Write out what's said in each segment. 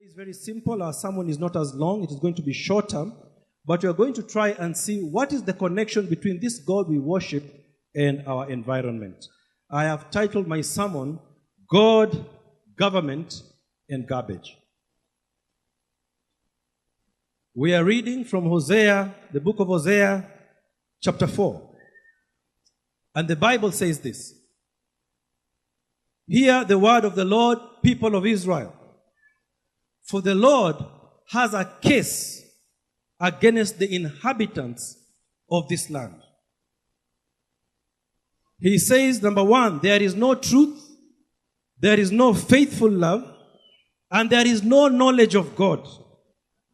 It's very simple. Our sermon is not as long. It is going to be shorter. But we are going to try and see what is the connection between this God we worship and our environment. I have titled my sermon, God, Government, and Gabbage. We are reading from Hosea, the book of Hosea, chapter 4. And the Bible says this. Hear the word of the Lord, people of Israel. For the Lord has a case against the inhabitants of this land. He says, number one, there is no truth, there is no faithful love, and there is no knowledge of God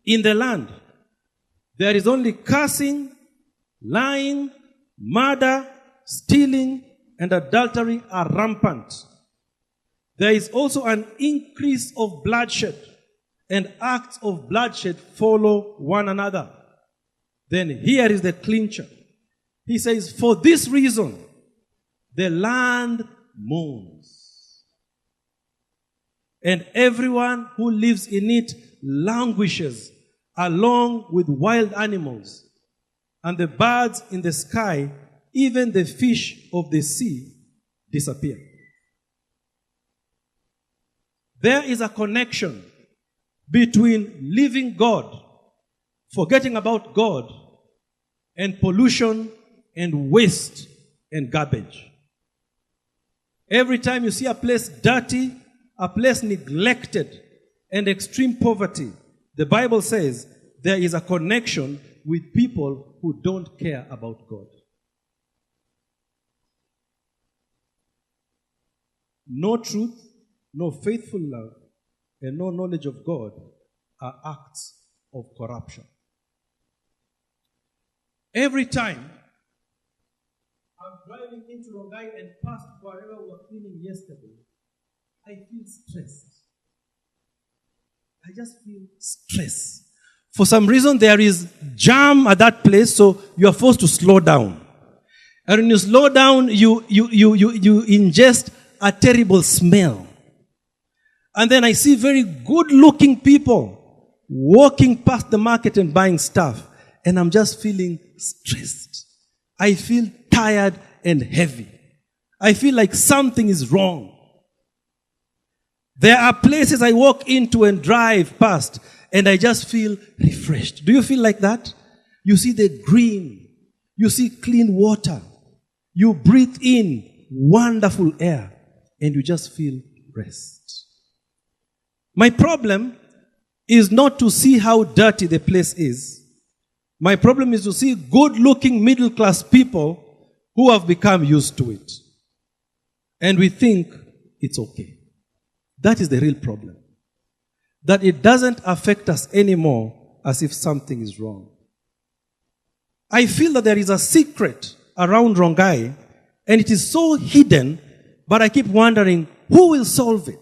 in the land. There is only cursing, lying, murder, stealing, and adultery are rampant. There is also an increase of bloodshed, and acts of bloodshed follow one another. Then here is the clincher. He says, for this reason, the land mourns, and everyone who lives in it languishes along with wild animals, and the birds in the sky, even the fish of the sea, disappear. There is a connection between living God, forgetting about God, and pollution and waste and garbage. Every time you see a place dirty, a place neglected, and extreme poverty, the Bible says there is a connection with people who don't care about God. No truth, no faithful love, and no knowledge of God are acts of corruption. Every time I'm driving into Rongai and past wherever we were cleaning yesterday, I feel stressed. I just feel stressed. For some reason, there is jam at that place, so you are forced to slow down. And when you slow down, you ingest a terrible smell. And then I see very good-looking people walking past the market and buying stuff. And I'm just feeling stressed. I feel tired and heavy. I feel like something is wrong. There are places I walk into and drive past, and I just feel refreshed. Do you feel like that? You see the green. You see clean water. You breathe in wonderful air, and you just feel rest. My problem is not to see how dirty the place is. My problem is to see good-looking middle-class people who have become used to it. And we think it's okay. That is the real problem. That it doesn't affect us anymore as if something is wrong. I feel that there is a secret around Rongai, and it is so hidden, but I keep wondering, who will solve it?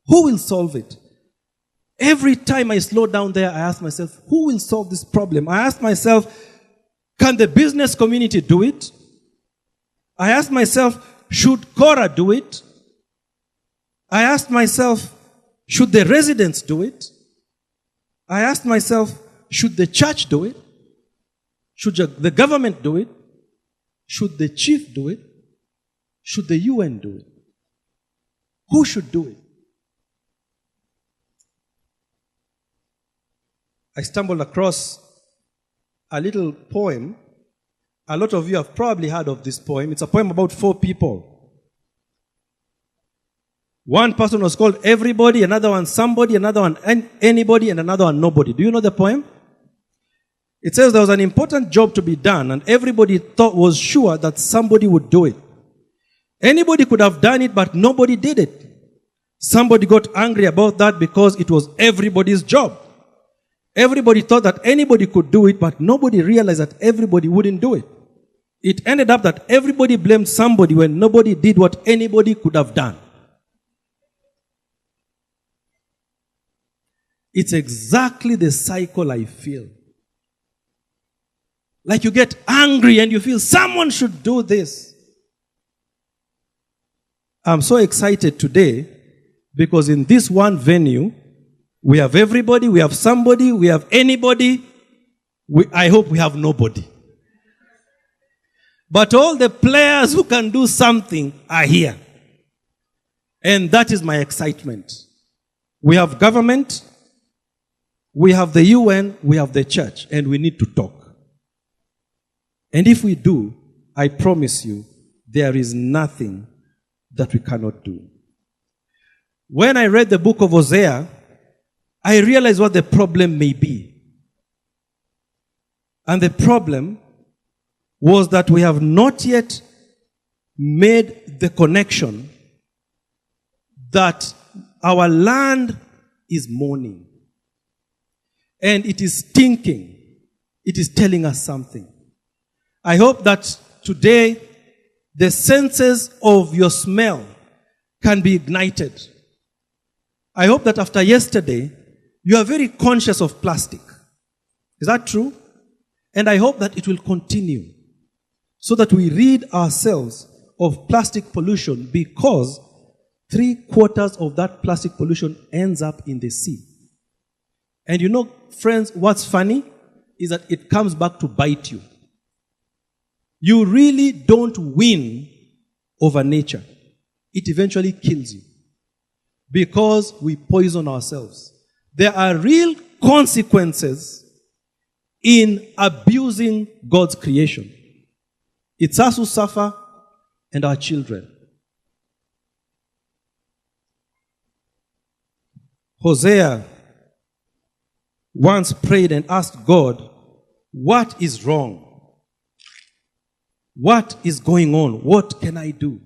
Who will solve it? Every time I slow down there, I ask myself, who will solve this problem? I ask myself, can the business community do it? I ask myself, should Cora do it? I ask myself, should the residents do it? I ask myself, should the church do it? Should the government do it? Should the chief do it? Should the UN do it? Who should do it? I stumbled across a little poem. A lot of you have probably heard of this poem. It's a poem about 4 people. One person was called Everybody, another one Somebody, another one Anybody, and another one Nobody. Do you know the poem? It says there was an important job to be done, and everybody was sure that somebody would do it. Anybody could have done it, but nobody did it. Somebody got angry about that because it was everybody's job. Everybody thought that anybody could do it, but nobody realized that everybody wouldn't do it. It ended up that everybody blamed somebody when nobody did what anybody could have done. It's exactly the cycle I feel. Like you get angry and you feel someone should do this. I'm so excited today because in this one venue, We have everybody, we have somebody, we have anybody. I hope we have nobody. But all the players who can do something are here. And that is my excitement. We have government, we have the UN, we have the church, and we need to talk. And if we do, I promise you, there is nothing that we cannot do. When I read the book of Hosea, I realized what the problem may be. And the problem was that we have not yet made the connection that our land is mourning. And it is stinking. It is telling us something. I hope that today the senses of your smell can be ignited. I hope that after yesterday, you are very conscious of plastic. Is that true? And I hope that it will continue so that we rid ourselves of plastic pollution, because 3/4 of that plastic pollution ends up in the sea. And you know, friends, what's funny is that it comes back to bite you. You really don't win over nature. It eventually kills you because we poison ourselves. There are real consequences in abusing God's creation. It's us who suffer and our children. Hosea once prayed and asked God, what is wrong? What is going on? What can I do?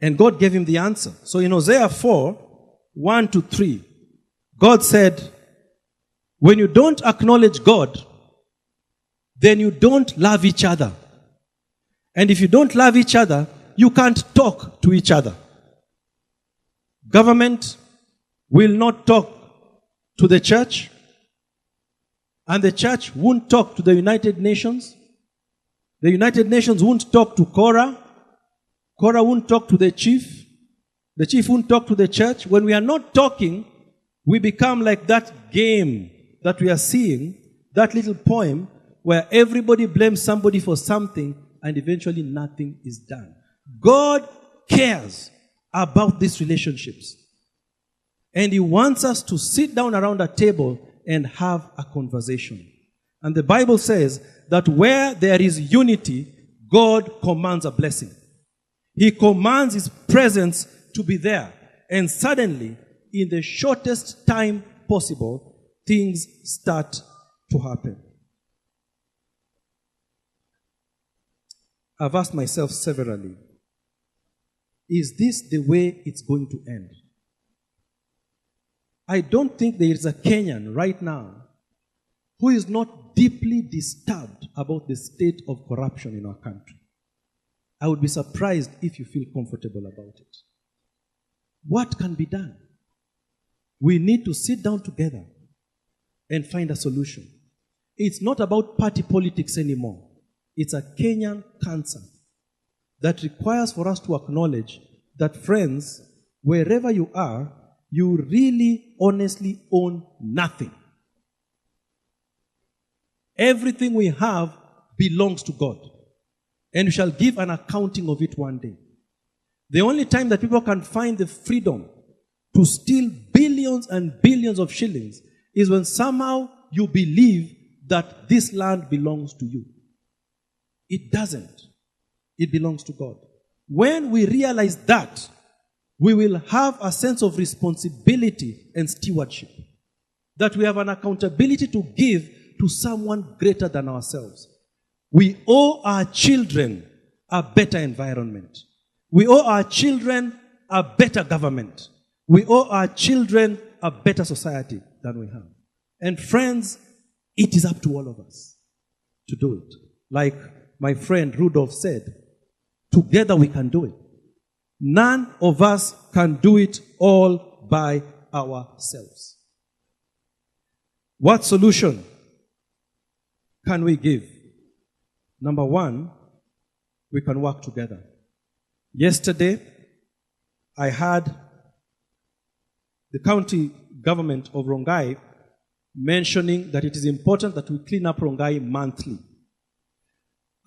And God gave him the answer. So in Hosea 4:1-3, God said, when you don't acknowledge God, then you don't love each other. And if you don't love each other, you can't talk to each other. Government will not talk to the church, and the church won't talk to the United Nations. The United Nations won't talk to Korah. Korah won't talk to the chief. The chief won't talk to the church. When we are not talking, we become like that game that we are seeing, that little poem where everybody blames somebody for something and eventually nothing is done. God cares about these relationships. And he wants us to sit down around a table and have a conversation. And the Bible says that where there is unity, God commands a blessing. He commands his presence to be there. And suddenly, in the shortest time possible, things start to happen. I've asked myself severally, is this the way it's going to end? I don't think there is a Kenyan right now who is not deeply disturbed about the state of corruption in our country. I would be surprised if you feel comfortable about it. What can be done? We need to sit down together and find a solution. It's not about party politics anymore. It's a Kenyan cancer that requires for us to acknowledge that, friends, wherever you are, you really honestly own nothing. Everything we have belongs to God. And we shall give an accounting of it one day. The only time that people can find the freedom to steal billions and billions of shillings is when somehow you believe that this land belongs to you. It doesn't. It belongs to God. When we realize that, we will have a sense of responsibility and stewardship. That we have an accountability to give to someone greater than ourselves. We owe our children a better environment. We owe our children a better government. We owe our children a better society than we have. And friends, it is up to all of us to do it. Like my friend Rudolph said, together we can do it. None of us can do it all by ourselves. What solution can we give? Number one, we can work together. Yesterday, I had the county government of Rongai mentioning that it is important that we clean up Rongai monthly.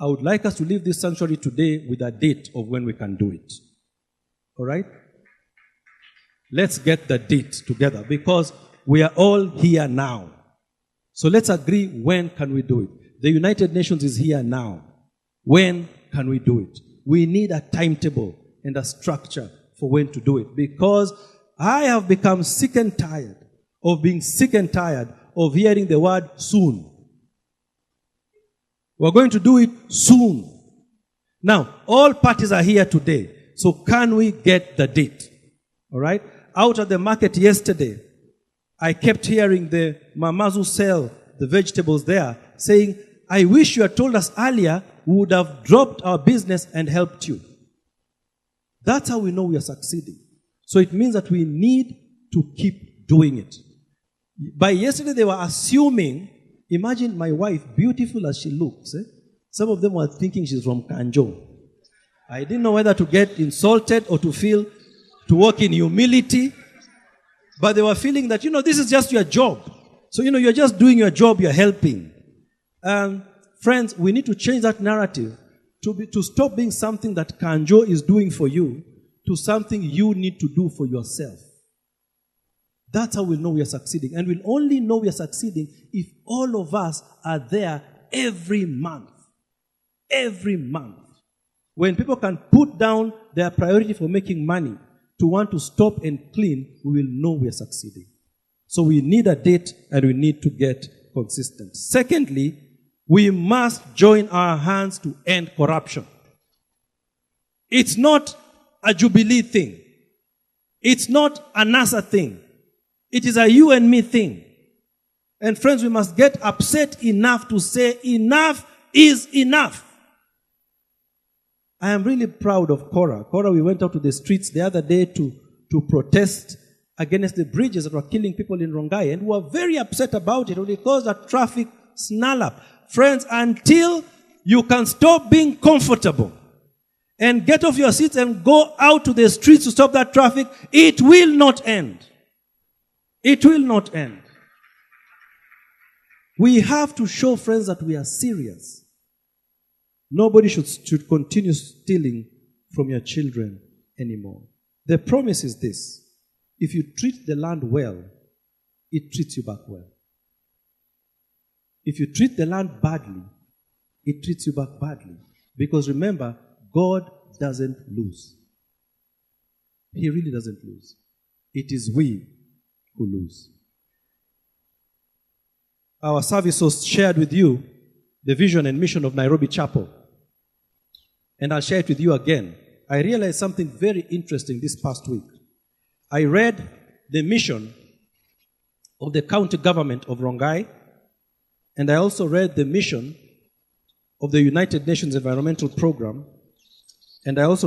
I would like us to leave this sanctuary today with a date of when we can do it. All right? Let's get the date together because we are all here now. So let's agree when can we do it. The United Nations is here now. When can we do it? We need a timetable and a structure for when to do it because I have become sick and tired of being sick and tired of hearing the word soon. We're going to do it soon. Now, all parties are here today. So can we get the date? All right? Out at the market yesterday, I kept hearing the mamas who sell the vegetables there saying, I wish you had told us earlier, we would have dropped our business and helped you. That's how we know we are succeeding. So it means that we need to keep doing it. By yesterday, they were assuming, imagine my wife, beautiful as she looks. Some of them were thinking she's from Kanjo. I didn't know whether to get insulted or to walk in humility. But they were feeling that, this is just your job. So, you're just doing your job, you're helping. Friends, we need to change that narrative to stop being something that Kanjo is doing for you to something you need to do for yourself. That's how we'll know we are succeeding. And we'll only know we are succeeding if all of us are there every month. Every month. When people can put down their priority for making money to want to stop and clean, we will know we are succeeding. So we need a date and we need to get consistent. Secondly, we must join our hands to end corruption. It's not a Jubilee thing. It's not a NASA thing. It is a you and me thing. And friends, we must get upset enough to say enough is enough. I am really proud of Cora. Cora, we went out to the streets the other day to protest against the bridges that were killing people in Rongai. And we were very upset about it. It caused a traffic snarl up. Friends, until you can stop being comfortable and get off your seats and go out to the streets to stop that traffic, it will not end. It will not end. We have to show, friends, that we are serious. Nobody should continue stealing from your children anymore. The promise is this. If you treat the land well, it treats you back well. If you treat the land badly, it treats you back badly. Because remember, God doesn't lose. He really doesn't lose. It is we who lose. Our service host shared with you the vision and mission of Nairobi Chapel. And I'll share it with you again. I realized something very interesting this past week. I read the mission of the county government of Rongai, and I also read the mission of the United Nations Environmental Program, and I also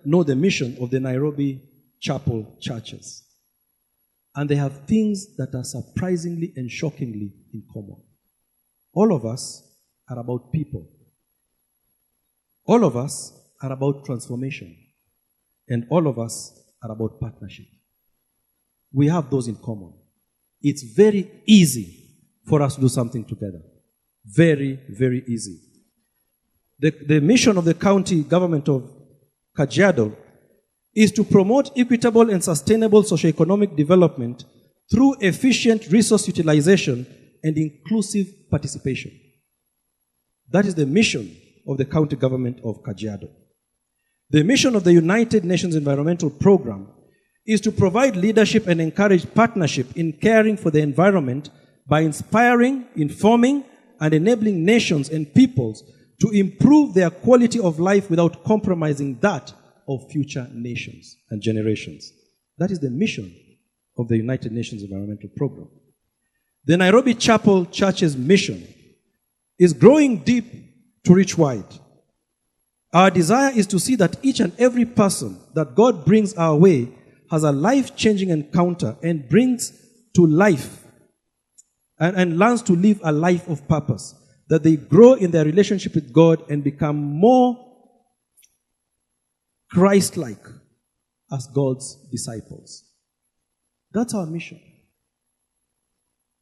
know the mission of the Nairobi Chapel churches. And they have things that are surprisingly and shockingly in common. All of us are about people. All of us are about transformation. And all of us are about partnership. We have those in common. It's very easy for us to do something together. Very, very easy. The mission of the county government of Kajiado is to promote equitable and sustainable socioeconomic development through efficient resource utilization and inclusive participation. That is the mission of the county government of Kajiado. The mission of the United Nations Environmental Program is to provide leadership and encourage partnership in caring for the environment by inspiring, informing, and enabling nations and peoples to improve their quality of life without compromising that of future nations and generations. That is the mission of the United Nations Environmental Program. The Nairobi Chapel Church's mission is growing deep to reach wide. Our desire is to see that each and every person that God brings our way has a life-changing encounter and brings to life and learns to live a life of purpose, that they grow in their relationship with God and become more Christ-like as God's disciples. That's our mission.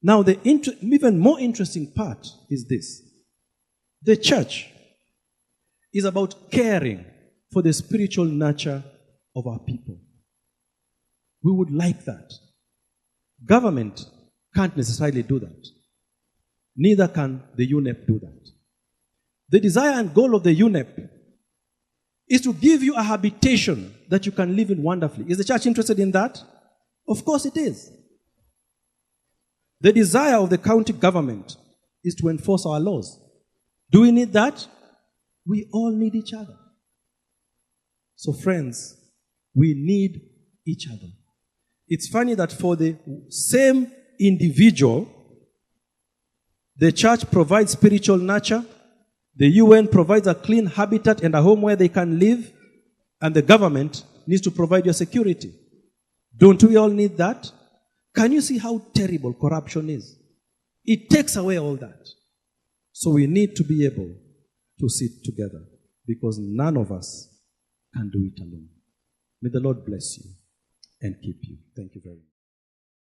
Now, the even more interesting part is this. The church is about caring for the spiritual nature of our people. We would like that. Government can't necessarily do that. Neither can the UNEP do that. The desire and goal of the UNEP is to give you a habitation that you can live in wonderfully. Is the church interested in that? Of course it is. The desire of the county government is to enforce our laws. Do we need that? We all need each other. So friends, we need each other. It's funny that for the same individual, the church provides spiritual nurture, the UN provides a clean habitat and a home where they can live, and the government needs to provide your security. Don't we all need that? Can you see how terrible corruption is? It takes away all that. So we need to be able to sit together because none of us can do it alone. May the Lord bless you and keep you. Thank you very much.